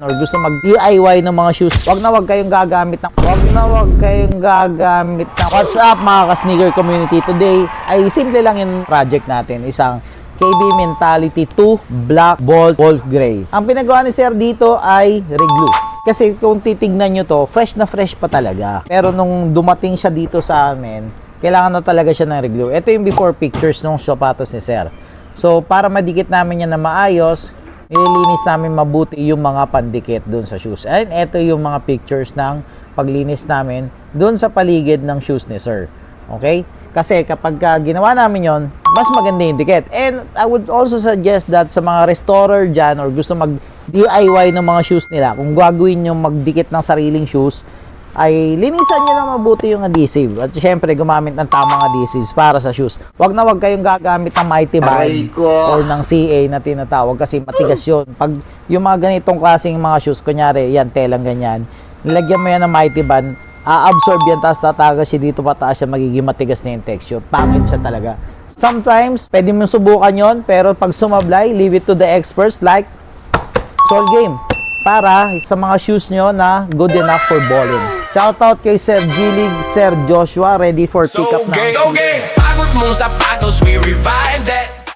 or gusto mag-DIY ng mga shoes, wag kayong gagamit ng What's up mga ka-sneaker community? Today ay simple lang yung project natin, isang KB Mentality 2 Black Bolt Wolf Gray. Ang pinagawa ni Sir dito ay reglue. Kasi kung titignan nyo to, fresh na fresh pa talaga. Pero nung dumating siya dito sa amin, kailangan na talaga siya ng reglue. Ito yung before pictures ng sapatos ni Sir. So para madikit namin yan na maayos, nililinis namin mabuti yung mga pandikit dun sa shoes. And ito yung mga pictures ng paglinis namin dun sa paligid ng shoes ni Sir. Okay? Kasi kapag ginawa namin yon, mas maganda yung dikit. And I would also suggest that sa mga restorer dyan or gusto mag-DIY ng mga shoes nila, kung gagawin nyo magdikit ng sariling shoes, ay linisan nyo na mabuti yung adhesive. At syempre, gumamit ng tamang adhesives para sa shoes. Wag kayong gagamit ng Mighty Band or ng CA na tinatawag kasi matigas yun. Pag yung mga ganitong klaseng mga shoes, kunyari, yan, telang ganyan, nilagyan mo yan ng Mighty Band, a-absorb yan, tapos tatagas siya dito pataas siya, magiging matigas na yung texture. Pangit siya talaga. Sometimes, pwede mo subukan yon, pero pag sumablay, leave it to the experts like Sol Game para sa mga shoes nyo na good enough for balling. Shoutout kay Sir Gilig, Sir Joshua, ready for pick up na. So gay, pagod mong sapatos, we revive them.